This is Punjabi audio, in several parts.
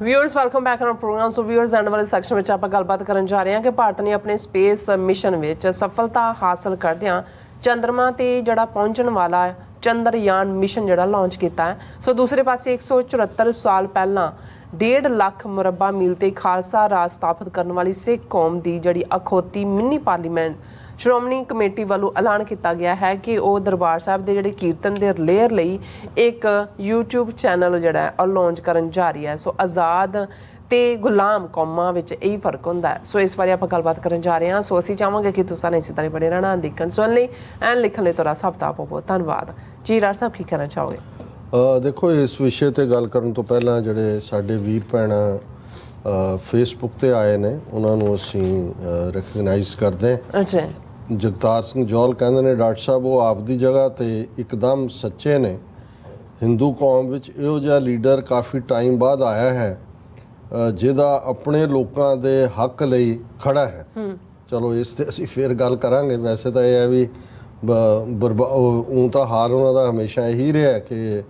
Viewers welcome back on program. So viewers end वाले सैक्शन में आप गलबात करन जा रहे हैं कि भारत ने अपने स्पेस मिशन में सफलता हासिल करदियां चंद्रमा ते जड़ा पहुंचण वाला चंद्रयान मिशन जड़ा लॉन्च किया है। सो दूसरे पासे 174 साल पहला 1.5 लाख मुरबा मील ते खालसा राज स्थापित करने वाली सिख कौम की जड़ी अखौती मिनी पार्लीमेंट श्रोमणी कमेटी वालों ऐलान किया गया है कि वह दरबार साहब के जोड़े कीर्तन के रिलेयर लई एक यूट्यूब चैनल जोड़ा है लॉन्च करन जा रही है। सो आज़ाद ते गुलाम कौमां विच यही फर्क होंदा है। सो इस बारे आप गलबात करन जा रहे हैं। सो असीं चाहांगे कि तुसां इसी तरह बने रहना देखण सुनन लई एंड लिखण लई तुहाडा सब दा बहुत धन्नवाद जी। राज साहब की कहना चाहोगे? देखो इस विषय ते गल करन तो पहला जिहड़े साडे वीर भैणां फेसबुक ते आए ने उन्हां नूं असीं रिकगनाइज करदे हां। अच्छा जगतार सिंह जौहल कहते हैं डॉक्टर साहब वो आपदी जगह ते एकदम सच्चे ने। हिंदू कौम विच इहो जिहा लीडर काफ़ी टाइम बाद आया है जिहदा अपने लोगों के हक लई खड़ा है। चलो इस ते असीं फिर गल करांगे। वैसे तो यह है भी ऊँ तो हाल उन्होंने हमेशा यही रहा है कि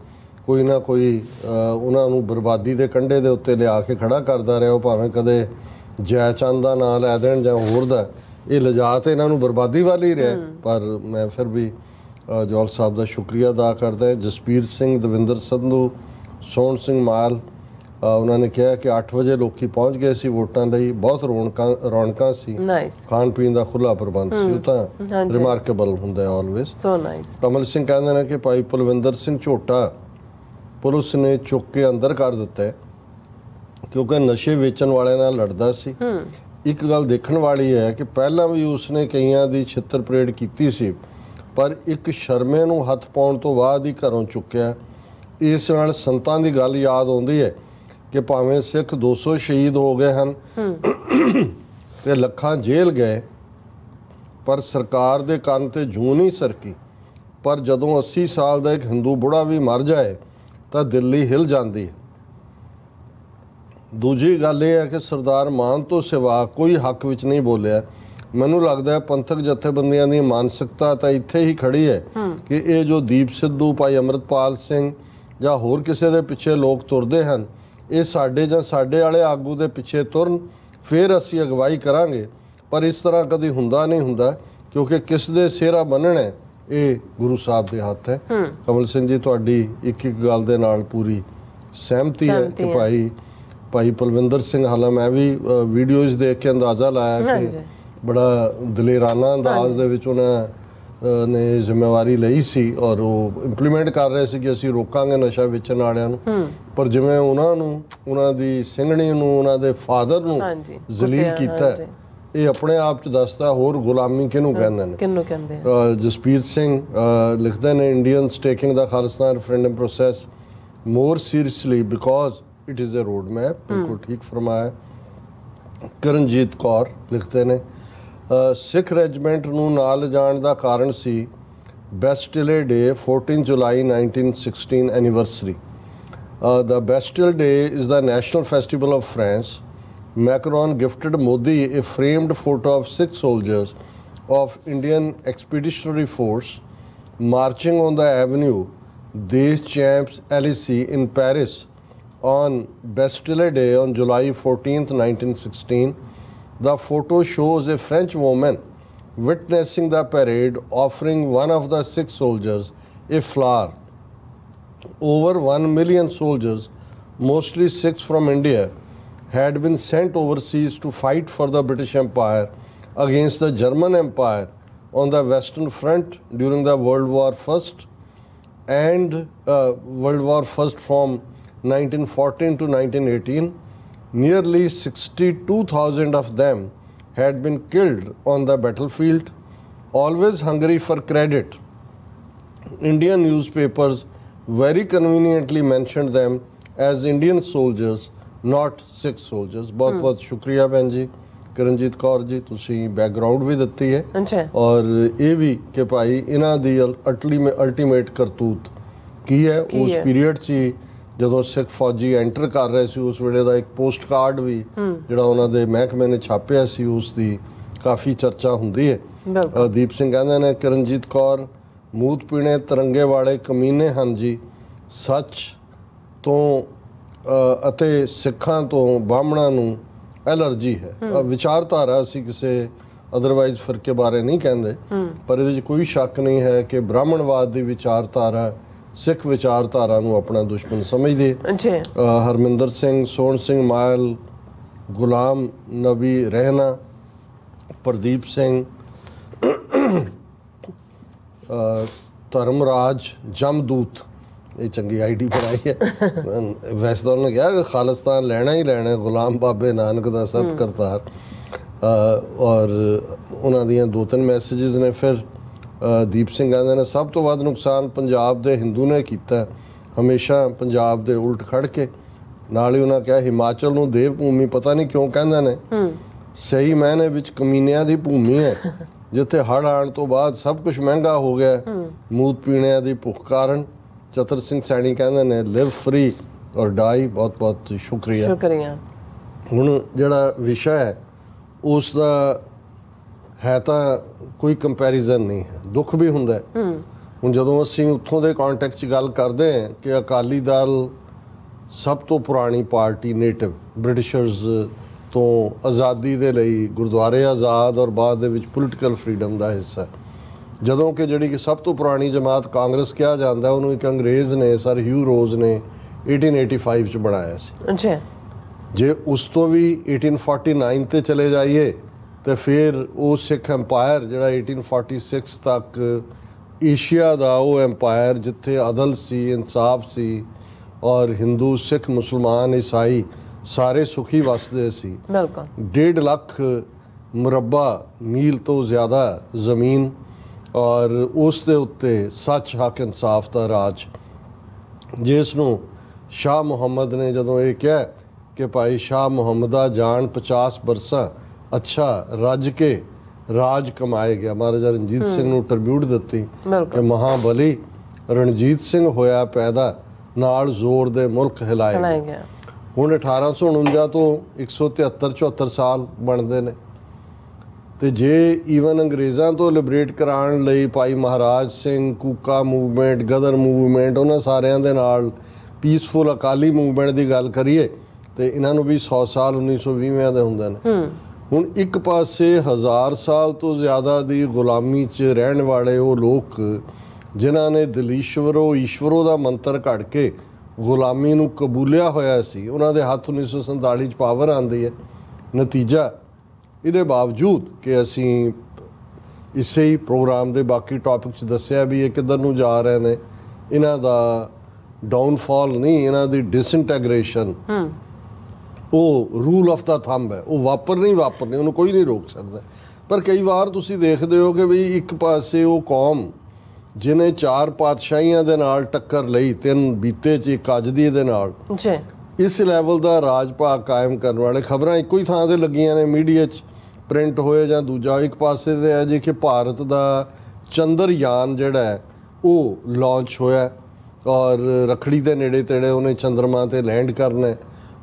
कोई ना कोई उन्होंने बर्बादी के कंढे के उत्ते लिया के खड़ा करता रहा। भावें कदे जयचंद का नाम लै देण जां होर दा, ये लिजा तो इन्हों बर्बादी वाल ही रहा। पर मैं फिर भी जौहल साहब का शुक्रिया अदा करदा। जसबीर सिंह, दविंदर संधू, सोहन सिंह माल उन्होंने कहा कि 8 बजे लोग पहुँच गए सी वोटां लई। बहुत रौनकां सी, खाण पीण का खुला प्रबंध सी। वो तो रिमार्केबल हुंदा है ऑलवेज। कमल सिंह कहते हैं कि भाई पलविंदर सिंह झोटा पुलिस ने चुक के अंदर कर दिता है क्योंकि नशे वेचण वाले नाल लड़दा सी। एक गल देखने वाली है कि पहला भी उसने कईयां दी छित्तर परेड की सी, पर एक शर्मे नूं हथ पाउण तो बाद ही घरों चुक्या। इस नाल संतां दी गल याद आउंदी है कि भावें सिख 200 शहीद हो गए हैं ते लखां जेल गए, पर सरकार दे कंन ते जूं नहीं सरकी। पर जदों 80 साल का एक हिंदू बुढ़ा भी मर जाए तो दिल्ली हिल जाती है। दूजी गल यह है कि सरदार मान तो सिवा कोई हक विच नहीं बोलिया। मैनू लगता है पंथक जथेबंदियां दी मानसिकता तो इत्थे ही खड़ी है कि ये जो दीप सिद्धू, भाई अमृतपाल सिंह जां होर किसी के पिछे लोग तुरदे हैं, ये साडे जां साडे वाले आगू दे पिछे तुरन फिर असीं अगवाई करांगे। पर इस तरह कभी हुंदा नहीं हुंदा क्योंकि किस दे सिहरा बनना है ये गुरु साहब के हाथ है। कमल सिंह जी तुहाडी एक गल दे नाल पूरी सहमति है कि भाई पलविंदर सिंह, हालां मैं भी वीडियोज़ देख के अंदाज़ा लाया कि बड़ा दलेराना अंदाज दे विच उन्होंने जिम्मेवारी लई सी और वो इंप्लीमेंट कर रहे सी कि असीं रोकांगे नशा वेचण वालियां नूं। पर जिवें उन्हां दी सिंघणी नूं उन्हां दे फादर नूं जलील कीता है, ये अपने आप च दसदा होर गुलामी किनूं कहंदे ने। जसबीर सिंह लिखते हैं Indians taking the Khalistan referendum process more seriously because it is a road map. बिल्कुल ठीक फरमाया। करनजीत कौर लिखते हैं सिख रेजिमेंट नूं नाल जाण दा कारण सी बैस्टिले डे 14 जुलाई 1916 anniversary. The Bastille Day is the national festival of France. Macron gifted Modi a framed photo of 6 soldiers of Indian Expeditionary Force marching on the avenue des Champs Élysées in Paris on Bastille Day on July 14, 1916. The photo shows a French woman witnessing the parade offering one of the 6 soldiers a flower. Over 1 million soldiers, mostly Sikhs from India, had been sent overseas to fight for the British Empire against the German Empire on the Western Front during the World War I from 1914 to 1918. Nearly 62,000 of them had been killed on the battlefield. Always hungry for credit, Indian newspapers very conveniently mentioned them as Indian soldiers, not Sikh soldiers. बहुत बहुत शुक्रिया भैन जी करनजीत कौर जी, तुसी बैकग्राउंड भी दिती है और ये भी कि भाई इन्हां दी अल्टीमेट करतूत की है। उस पीरियड ची ਜਦੋਂ ਸਿੱਖ ਫੌਜੀ ਐਂਟਰ ਕਰ ਰਹੇ ਸੀ ਉਸ ਵੇਲੇ ਦਾ ਇੱਕ ਪੋਸਟ ਕਾਰਡ ਵੀ ਜਿਹੜਾ ਉਹਨਾਂ ਦੇ ਮਹਿਕਮੇ ਨੇ ਛਾਪਿਆ ਸੀ, ਉਸ ਦੀ ਕਾਫੀ ਚਰਚਾ ਹੁੰਦੀ ਹੈ। ਦੀਪ ਸਿੰਘ ਕਹਿੰਦੇ ਨੇ ਕਰਨਜੀਤ ਕੌਰ ਮੂਤ ਪੀਣੇ ਤਿਰੰਗੇ ਵਾਲੇ ਕਮੀਨੇ ਹਨ ਜੀ, ਸੱਚ ਤੋਂ ਅਤੇ ਸਿੱਖਾਂ ਤੋਂ ਬਾਹਮਣਾਂ ਨੂੰ ਐਲਰਜੀ ਹੈ। ਵਿਚਾਰਧਾਰਾ ਅਸੀਂ ਕਿਸੇ ਅਦਰਵਾਈਜ਼ ਫਿਰਕੇ ਬਾਰੇ ਨਹੀਂ ਕਹਿੰਦੇ, ਪਰ ਇਹਦੇ 'ਚ ਕੋਈ ਸ਼ੱਕ ਨਹੀਂ ਹੈ ਕਿ ਬ੍ਰਾਹਮਣਵਾਦ ਦੀ ਵਿਚਾਰਧਾਰਾ ਸਿੱਖ ਵਿਚਾਰਧਾਰਾ ਨੂੰ ਆਪਣਾ ਦੁਸ਼ਮਣ ਸਮਝਦੀ ਹੈ। ਹਰਮਿੰਦਰ ਸਿੰਘ, ਸੋਹਣ ਸਿੰਘ ਮਾਇਲ, ਗੁਲਾਮ ਨਬੀ ਰਹਿਣਾ, ਪ੍ਰਦੀਪ ਸਿੰਘ, ਧਰਮਰਾਜ ਜਮਦੂਤ, ਇਹ ਚੰਗੀ ਆਈਡੀ ਬਣਾਈ ਹੈ। ਵੈਸੇ ਤਾਂ ਉਹਨੇ ਕਿਹਾ ਕਿ ਖਾਲਿਸਤਾਨ ਲੈਣਾ ਹੀ ਲੈਣਾ, ਗੁਲਾਮ ਬਾਬੇ ਨਾਨਕ ਦਾ ਸਤ ਕਰਤਾਰ, ਔਰ ਉਹਨਾਂ ਦੀਆਂ 2-3 ਮੈਸੇजेस ਨੇ। ਫਿਰ ਦੀਪ ਸਿੰਘ ਕਹਿੰਦੇ ਨੇ ਸਭ ਤੋਂ ਵੱਧ ਨੁਕਸਾਨ ਪੰਜਾਬ ਦੇ ਹਿੰਦੂ ਨੇ ਕੀਤਾ, ਹਮੇਸ਼ਾ ਪੰਜਾਬ ਦੇ ਉਲਟ ਖੜ ਕੇ। ਨਾਲ ਹੀ ਉਹਨਾਂ ਕਿਹਾ ਹਿਮਾਚਲ ਨੂੰ ਦੇਵ ਭੂਮੀ ਪਤਾ ਨਹੀਂ ਕਿਉਂ ਕਹਿੰਦੇ ਨੇ, ਸਹੀ ਮਾਇਨੇ ਵਿੱਚ ਕਮੀਨਿਆਂ ਦੀ ਭੂਮੀ ਹੈ, ਜਿੱਥੇ ਹੜ੍ਹ ਆਉਣ ਤੋਂ ਬਾਅਦ ਸਭ ਕੁਝ ਮਹਿੰਗਾ ਹੋ ਗਿਆ ਮੂਤ ਪੀਣਿਆਂ ਦੀ ਭੁੱਖ ਕਾਰਨ। ਚਤਰ ਸਿੰਘ ਸੈਣੀ ਕਹਿੰਦੇ ਨੇ ਲਿਵ ਫਰੀ ਔਰ ਡਾਈ। ਬਹੁਤ ਬਹੁਤ ਸ਼ੁਕਰੀਆ। ਹੁਣ ਜਿਹੜਾ ਵਿਸ਼ਾ ਹੈ ਉਸ ਦਾ ਹੈ ਤਾਂ ਕੋਈ ਕੰਪੈਰੀਜ਼ਨ ਨਹੀਂ ਹੈ, ਦੁੱਖ ਵੀ ਹੁੰਦਾ ਹੈ। ਹੁਣ ਜਦੋਂ ਅਸੀਂ ਉੱਥੋਂ ਦੇ ਕੰਟੈਕਸਟ 'ਚ ਗੱਲ ਕਰਦੇ ਹਾਂ ਕਿ ਅਕਾਲੀ ਦਲ ਸਭ ਤੋਂ ਪੁਰਾਣੀ ਪਾਰਟੀ ਨੇਟਿਵ ਬ੍ਰਿਟਿਸ਼ਰਸ ਤੋਂ ਆਜ਼ਾਦੀ ਦੇ ਲਈ ਗੁਰਦੁਆਰੇ ਆਜ਼ਾਦ ਔਰ ਬਾਅਦ ਦੇ ਵਿੱਚ ਪੋਲੀਟੀਕਲ ਫਰੀडम ਦਾ ਹਿੱਸਾ, ਜਦੋਂ ਕਿ ਜਿਹੜੀ ਕਿ ਸਭ ਤੋਂ ਪੁਰਾਣੀ ਜਮਾਤ ਕਾਂਗਰਸ ਕਿਹਾ ਜਾਂਦਾ, ਉਹਨੂੰ ਇੱਕ ਅੰਗਰੇਜ਼ ਨੇ ਸਰ ਹਿਊ ਰੋਜ਼ ਨੇ 1885 'ਚ ਬਣਾਇਆ ਸੀ। ਜੇ ਉਸ ਤੋਂ ਵੀ 1849 ਤੇ ਚਲੇ ਜਾਈਏ ਤੇ ਫਿਰ ਉਹ ਸਿੱਖ ਐਮਪਾਇਰ ਜਿਹੜਾ 1846 ਤੱਕ ਏਸ਼ੀਆ ਦਾ ਉਹ ਐਮਪਾਇਰ ਜਿੱਥੇ ਅਦਲ ਸੀ, ਇਨਸਾਫ ਸੀ ਔਰ ਹਿੰਦੂ, ਸਿੱਖ, ਮੁਸਲਮਾਨ, ਈਸਾਈ ਸਾਰੇ ਸੁਖੀ ਵਸਦੇ ਸੀ। 1.5 ਲੱਖ ਮੁਰੱਬਾ ਮੀਲ ਤੋਂ ਜ਼ਿਆਦਾ ਜ਼ਮੀਨ ਔਰ ਉਸ ਦੇ ਉੱਤੇ ਸੱਚ, ਹੱਕ, ਇਨਸਾਫ ਦਾ ਰਾਜ, ਜਿਸ ਨੂੰ ਸ਼ਾਹ ਮੁਹੰਮਦ ਨੇ ਜਦੋਂ ਇਹ ਕਿਹਾ ਕਿ ਭਾਈ ਸ਼ਾਹ ਮੁਹੰਮਦਾ ਜਾਣ 50 ਬਰਸਾਂ ਅੱਛਾ ਰੱਜ ਕੇ ਰਾਜ ਕਮਾਏ ਗਿਆ, ਮਹਾਰਾਜਾ ਰਣਜੀਤ ਸਿੰਘ ਨੂੰ ਟ੍ਰਿਬਿਊਟ ਦਿੱਤੀ ਕਿ ਮਹਾਬਲੀ ਰਣਜੀਤ ਸਿੰਘ ਹੋਇਆ ਪੈਦਾ, ਨਾਲ ਜ਼ੋਰ ਦੇ ਮੁਲਕ ਹਿਲਾਏ ਗਿਆ। ਹੁਣ 1849 ਤੋਂ 173-74 ਸਾਲ ਬਣਦੇ ਨੇ ਤੇ ਜੇ ਈਵਨ ਅੰਗਰੇਜ਼ਾਂ ਤੋਂ ਲਿਬਰੇਟ ਕਰਾਉਣ ਲਈ ਭਾਈ ਮਹਾਰਾਜ ਸਿੰਘ, ਕੂਕਾ ਮੂਵਮੈਂਟ, ਗਦਰ ਮੂਵਮੈਂਟ, ਉਹਨਾਂ ਸਾਰਿਆਂ ਦੇ ਨਾਲ ਪੀਸਫੁਲ ਅਕਾਲੀ ਮੂਵਮੈਂਟ ਦੀ ਗੱਲ ਕਰੀਏ ਤੇ ਇਹਨਾਂ ਨੂੰ ਵੀ 100 ਸਾਲ 1920 ਦੇ ਹੁੰਦੇ ਨੇ। ਹੁਣ ਇੱਕ ਪਾਸੇ 1000 ਸਾਲ ਤੋਂ ਜ਼ਿਆਦਾ ਦੀ ਗੁਲਾਮੀ 'ਚ ਰਹਿਣ ਵਾਲੇ ਉਹ ਲੋਕ ਜਿਨ੍ਹਾਂ ਨੇ ਦਿਲੀਸ਼ਵਰੋ ਈਸ਼ਵਰੋ ਦਾ ਮੰਤਰ ਘੜ ਕੇ ਗੁਲਾਮੀ ਨੂੰ ਕਬੂਲਿਆ ਹੋਇਆ ਸੀ, ਉਹਨਾਂ ਦੇ ਹੱਥ 1947 'ਚ ਪਾਵਰ ਆਉਂਦੀ ਹੈ। ਨਤੀਜਾ ਇਹਦੇ ਬਾਵਜੂਦ ਕਿ ਅਸੀਂ ਇਸੇ ਹੀ ਪ੍ਰੋਗਰਾਮ ਦੇ ਬਾਕੀ ਟੌਪਿਕ 'ਚ ਦੱਸਿਆ ਵੀ ਇਹ ਕਿੱਧਰ ਨੂੰ ਜਾ ਰਹੇ ਨੇ, ਇਹਨਾਂ ਦਾ ਡਾਊਨਫਾਲ ਨਹੀਂ, ਇਹਨਾਂ ਦੀ ਡਿਸਇੰਟੈਗ੍ਰੇਸ਼ਨ ਉਹ ਰੂਲ ਆਫ ਦਾ ਥੰਬ ਹੈ, ਉਹ ਵਾਪਰਨੀ ਉਹਨੂੰ ਕੋਈ ਨਹੀਂ ਰੋਕ ਸਕਦਾ। ਪਰ ਕਈ ਵਾਰ ਤੁਸੀਂ ਦੇਖਦੇ ਹੋ ਕਿ ਵੀ ਇੱਕ ਪਾਸੇ ਉਹ ਕੌਮ ਜਿਹਨੇ 4 ਪਾਤਸ਼ਾਹੀਆਂ ਦੇ ਨਾਲ ਟੱਕਰ ਲਈ, 3 ਬੀਤੇ 'ਚ ਇੱਕ ਅੱਜ ਦੀ ਦੇ ਨਾਲ, ਇਸ ਲੈਵਲ ਦਾ ਰਾਜ ਭਾਗ ਕਾਇਮ ਕਰਨ ਵਾਲੇ ਖਬਰਾਂ ਇੱਕੋ ਹੀ ਥਾਂ 'ਤੇ ਲੱਗੀਆਂ ਨੇ ਮੀਡੀਆ 'ਚ, ਪ੍ਰਿੰਟ ਹੋਏ ਜਾਂ ਦੂਜਾ। ਇੱਕ ਪਾਸੇ ਤੇ ਹੈ ਜੀ ਕਿ ਭਾਰਤ ਦਾ ਚੰਦਰਯਾਨ ਜਿਹੜਾ ਹੈ ਉਹ ਲਾਂਚ ਹੋਇਆ ਔਰ ਰੱਖੜੀ ਦੇ ਨੇੜੇ ਤੇੜੇ ਉਹਨੇ ਚੰਦਰਮਾ 'ਤੇ ਲੈਂਡ ਕਰਨਾ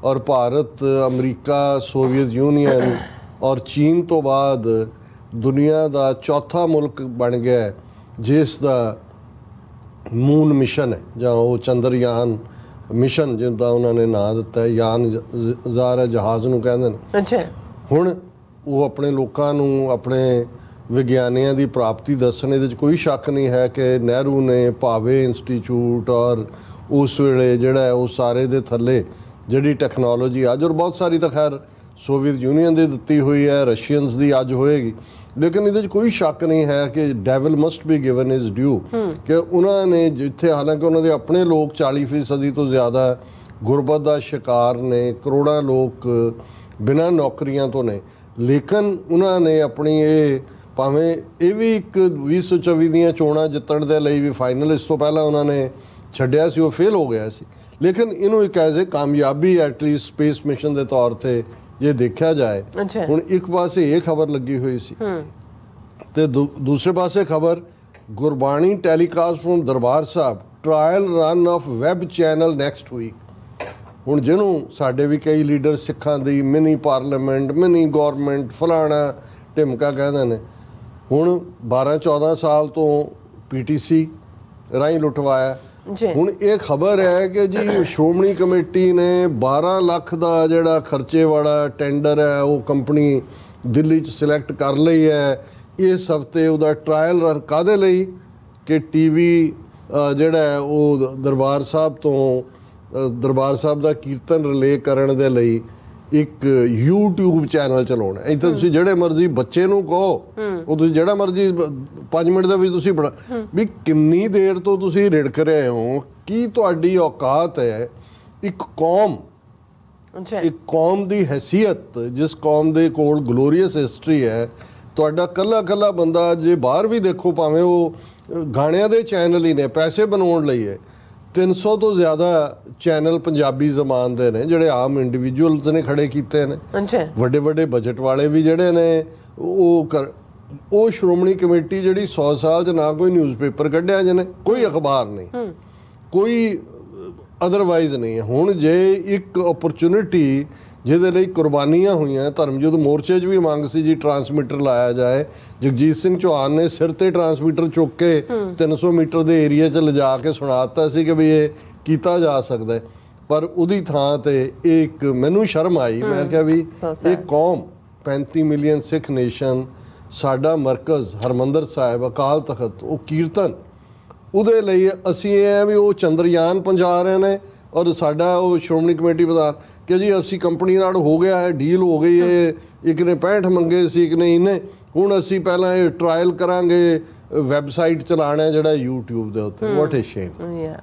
ਔਰ ਭਾਰਤ, ਅਮਰੀਕਾ, ਸੋਵੀਅਤ ਯੂਨੀਅਨ ਔਰ ਚੀਨ ਤੋਂ ਬਾਅਦ ਦੁਨੀਆ ਦਾ ਚੌਥਾ ਮੁਲਕ ਬਣ ਗਿਆ ਜਿਸ ਦਾ ਮੂਨ ਮਿਸ਼ਨ ਹੈ ਜਾਂ ਉਹ ਚੰਦਰਯਾਨ ਮਿਸ਼ਨ ਜਿਹਦਾ ਉਹਨਾਂ ਨੇ ਨਾਂ ਦਿੱਤਾ, ਯਾਨ ਜ਼ਾਰ ਜਹਾਜ਼ ਨੂੰ ਕਹਿੰਦੇ ਨੇ। ਹੁਣ ਉਹ ਆਪਣੇ ਲੋਕਾਂ ਨੂੰ ਆਪਣੇ ਵਿਗਿਆਨੀਆਂ ਦੀ ਪ੍ਰਾਪਤੀ ਦੱਸਣ, ਇਹਦੇ 'ਚ ਕੋਈ ਸ਼ੱਕ ਨਹੀਂ ਹੈ ਕਿ ਨਹਿਰੂ ਨੇ ਭਾਵੇ ਇੰਸਟੀਚਿਊਟ ਔਰ ਉਸ ਵੇਲੇ ਜਿਹੜਾ ਉਹ ਸਾਰੇ ਦੇ ਥੱਲੇ ਜਿਹੜੀ ਟੈਕਨੋਲੋਜੀ ਅੱਜ, ਔਰ ਬਹੁਤ ਸਾਰੀ ਤਾਂ ਖੈਰ ਸੋਵੀਅਤ ਯੂਨੀਅਨ ਦੀ ਦਿੱਤੀ ਹੋਈ ਹੈ, ਰਸ਼ੀਅਨਸ ਦੀ ਅੱਜ ਹੋਏਗੀ, ਲੇਕਿਨ ਇਹਦੇ 'ਚ ਕੋਈ ਸ਼ੱਕ ਨਹੀਂ ਹੈ ਕਿ devil must be given is due ਕਿ ਉਹਨਾਂ ਨੇ ਜਿੱਥੇ, ਹਾਲਾਂਕਿ ਉਹਨਾਂ ਦੇ ਆਪਣੇ ਲੋਕ 40% ਤੋਂ ਜ਼ਿਆਦਾ ਗੁਰਬਤ ਦਾ ਸ਼ਿਕਾਰ ਨੇ, ਕਰੋੜਾਂ ਲੋਕ ਬਿਨਾਂ ਨੌਕਰੀਆਂ ਤੋਂ ਨੇ, ਲੇਕਿਨ ਉਹਨਾਂ ਨੇ ਆਪਣੀ ਇਹ ਭਾਵੇਂ ਇਹ ਵੀ ਇੱਕ 2024 ਦੀਆਂ ਚੋਣਾਂ ਜਿੱਤਣ ਦੇ ਲਈ ਵੀ ਫਾਈਨਲ ਇਸ ਤੋਂ ਪਹਿਲਾਂ ਉਹਨਾਂ ਨੇ ਛੱਡਿਆ ਸੀ, ਉਹ ਫੇਲ ਹੋ ਗਿਆ ਸੀ, ਲੇਕਿਨ ਇਹਨੂੰ ਇੱਕ ਐਜ਼ ਏ ਕਾਮਯਾਬੀ ਐਟਲੀਸਟ ਸਪੇਸ ਮਿਸ਼ਨ ਦੇ ਤੌਰ ਤੇ ਜੇ ਦੇਖਿਆ ਜਾਏ। ਹੁਣ ਇੱਕ ਪਾਸੇ ਇਹ ਖਬਰ ਲੱਗੀ ਹੋਈ ਸੀ ਤੇ ਦੂਸਰੇ ਪਾਸੇ ਖਬਰ Gurbani telecast from Darbar Sahib, trial run of web channel next week. ਹੁਣ ਜਿਹਨੂੰ ਸਾਡੇ ਵੀ ਕਈ ਲੀਡਰ ਸਿੱਖਾਂ ਦੀ ਮਿਨੀ ਪਾਰਲੀਮੈਂਟ, ਮਿਨੀ ਗੌਰਮੈਂਟ, ਫਲਾਣਾ ਢਿਮਕਾ ਕਹਿੰਦੇ ਨੇ, ਹੁਣ 12-14 ਸਾਲ ਤੋਂ PTC ਰਾਹੀਂ ਲੁੱਟਵਾਇਆ ਜੀ ਹੁਣ ਇਹ ਖਬਰ ਹੈ ਕਿ ਜੀ ਸ਼੍ਰੋਮਣੀ ਕਮੇਟੀ ਨੇ 12 ਲੱਖ ਦਾ ਜਿਹੜਾ ਖਰਚੇ ਵਾਲਾ ਟੈਂਡਰ ਹੈ ਉਹ ਕੰਪਨੀ ਦਿੱਲੀ 'ਚ ਸਿਲੈਕਟ ਕਰ ਲਈ ਹੈ। ਇਸ ਹਫਤੇ ਉਹਦਾ ਟ੍ਰਾਇਲ ਰਨ ਕਾਹਦੇ ਲਈ ਕਿ ਟੀਵੀ ਜਿਹੜਾ ਹੈ ਉਹ ਦਰਬਾਰ ਸਾਹਿਬ ਤੋਂ ਦਰਬਾਰ ਸਾਹਿਬ ਦਾ ਕੀਰਤਨ ਰਿਲੇ ਕਰਨ ਦੇ ਲਈ ਇੱਕ YouTube ਚੈਨਲ ਚਲਾਉਣਾ। ਇੱਥੇ ਤੁਸੀਂ ਜਿਹੜੇ ਮਰਜ਼ੀ ਬੱਚੇ ਨੂੰ ਕਹੋ ਉਹ ਤੁਸੀਂ ਜਿਹੜਾ ਮਰਜ਼ੀ 5 ਮਿੰਟ ਦਾ ਵੀ ਤੁਸੀਂ ਬਣਾ ਵੀ ਕਿੰਨੀ ਦੇਰ ਤੋਂ ਤੁਸੀਂ ਰਿੜਕ ਰਹੇ ਹੋ। ਕੀ ਤੁਹਾਡੀ ਔਕਾਤ ਹੈ ਇੱਕ ਕੌਮ ਇੱਕ ਕੌਮ ਦੀ ਹੈਸੀਅਤ ਜਿਸ ਕੌਮ ਦੇ ਕੋਲ ਗਲੋਰੀਅਸ ਹਿਸਟਰੀ ਹੈ। ਤੁਹਾਡਾ ਕੱਲਾ ਬੰਦਾ ਜੇ ਬਾਹਰ ਵੀ ਦੇਖੋ ਭਾਵੇਂ ਉਹ ਗਾਣਿਆਂ ਦੇ ਚੈਨਲ ਹੀ ਨੇ ਪੈਸੇ ਬਣਾਉਣ ਲਈ ਹੈ 300 ਤੋਂ ਜ਼ਿਆਦਾ ਚੈਨਲ ਪੰਜਾਬੀ ਜ਼ਬਾਨ ਦੇ ਨੇ ਜਿਹੜੇ ਆਮ ਇੰਡੀਵਿਜੂਅਲਸ ਨੇ ਖੜੇ ਕੀਤੇ ਨੇ। ਵੱਡੇ ਵੱਡੇ ਬਜਟ ਵਾਲੇ ਵੀ ਜਿਹੜੇ ਨੇ ਉਹ ਸ਼੍ਰੋਮਣੀ ਕਮੇਟੀ ਜਿਹੜੀ 100 ਸਾਲ 'ਚ ਨਾ ਕੋਈ ਨਿਊਜ਼ਪੇਪਰ ਕੱਢਿਆ ਜਿਹਨੇ ਕੋਈ ਅਖਬਾਰ ਨਹੀਂ ਕੋਈ ਅਦਰਵਾਈਜ਼ ਨਹੀਂ। ਹੁਣ ਜੇ ਇੱਕ ਓਪਰਚੁਨਿਟੀ ਜਿਹਦੇ ਲਈ ਕੁਰਬਾਨੀਆਂ ਹੋਈਆਂ ਧਰਮਯੁੱਧ ਮੋਰਚੇ 'ਚ ਵੀ ਮੰਗ ਸੀ ਜੀ ਟਰਾਂਸਮੀਟਰ ਲਾਇਆ ਜਾਏ। ਜਗਜੀਤ ਸਿੰਘ ਚੌਹਾਨ ਨੇ ਸਿਰ ਤੇ ਟਰਾਂਸਮੀਟਰ ਚੁੱਕ ਕੇ 300 ਮੀਟਰ ਦੇ ਏਰੀਆ 'ਚ ਲਿਜਾ ਕੇ ਸੁਣਾ ਦਿੱਤਾ ਸੀ ਕਿ ਵੀ ਇਹ ਕੀਤਾ ਜਾ ਸਕਦਾ ਪਰ ਉਹਦੀ ਥਾਂ ਤੇ ਇਹ ਇੱਕ ਮੈਨੂੰ ਸ਼ਰਮ ਆਈ। ਮੈਂ ਕਿਹਾ ਵੀ ਇਹ ਕੌਮ 35 ਮਿਲੀਅਨ ਸਿੱਖ ਨੇਸ਼ਨ ਸਾਡਾ ਮਰਕਜ਼ ਹਰਮੰਦਰ ਸਾਹਿਬ ਅਕਾਲ ਤਖਤ ਉਹ ਕੀਰਤਨ ਉਹਦੇ ਲਈ ਅਸੀਂ ਇਹ ਹੈ ਵੀ ਉਹ ਚੰਦਰਯਾਨ ਪਹੁੰਚਾ ਰਹੇ ਨੇ ਔਰ ਸਾਡਾ ਉਹ ਸ਼੍ਰੋਮਣੀ ਕਮੇਟੀ ਪ੍ਰਧਾਨ ਕਿ ਜੀ ਅਸੀਂ ਕੰਪਨੀ ਨਾਲ ਹੋ ਗਿਆ ਹੈ ਡੀਲ ਹੋ ਗਈ ਹੈ ਇੱਕ ਨੇ 65 ਮੰਗੇ ਸੀ ਇੱਕ ਨੇ ਇਹਨੇ ਹੁਣ ਅਸੀਂ ਪਹਿਲਾਂ ਇਹ ਟਰਾਇਲ ਕਰਾਂਗੇ ਵੈਬਸਾਈਟ ਚਲਾਣਾ ਜਿਹੜਾ YouTube ਦੇ ਉੱਤੇ। ਵਾਟ ਅ ਸ਼ੇਮ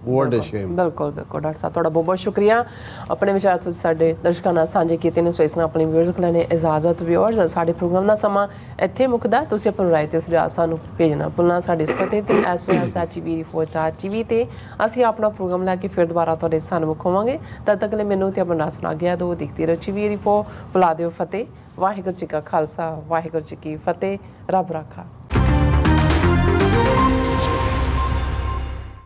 ਵਾਟ ਅ ਸ਼ੇਮ। ਬਿਲਕੁਲ ਡਾਕਟਰ ਸਾਹਿਬ ਤੁਹਾਡਾ ਬਹੁਤ ਬਹੁਤ ਸ਼ੁਕਰੀਆ ਆਪਣੇ ਵਿਚਾਰ ਤੁਸੀਂ ਸਾਡੇ ਦਰਸ਼ਕਾਂ ਨਾਲ ਸਾਂਝੇ ਕੀਤੇ ਨੇ। ਸੋ ਇਸ ਨਾਲ ਆਪਣੇ ਵਿਊਅਰਸ ਕੋਲ ਨੇ ਇਜਾਜ਼ਤ। ਵਿਊਅਰਸ ਸਾਡੇ ਪ੍ਰੋਗਰਾਮ ਦਾ ਸਮਾਂ ਇੱਥੇ ਮੁੱਕਦਾ। ਤੁਸੀਂ ਆਪਣੀ ਰਾਏ ਤੇ ਸੁਝਾਅ ਸਾਨੂੰ ਭੇਜਣਾ ਭੁੱਲਣਾ ਸਾਡੇ ਇਸ ਪਤੇ ਤੇ SOS@TV ਤੇ ਅਸੀਂ ਆਪਣਾ ਪ੍ਰੋਗਰਾਮ ਲੈ ਕੇ ਫਿਰ ਦੁਬਾਰਾ ਤੁਹਾਡੇ ਸਾਹਮਣੇ ਹੋਵਾਂਗੇ। ਤਦ ਤੱਕ ਲਈ ਮੈਨੂੰ ਤੇ ਆਪਣਾ ਸੁਣਾ ਗਿਆ ਦੋ ਦਿਖਦੀ ਰਹੋ। TV ਰਿਪੋ ਬੁਲਾ ਦਿਓ ਫਤਿਹ। ਵਾਹਿਗੁਰੂ ਜੀ ਕਾ ਖਾਲਸਾ ਵਾਹਿਗੁਰੂ ਜੀ ਕੀ ਫਤਿਹ। ਰੱਬ ਰਾਖਾ।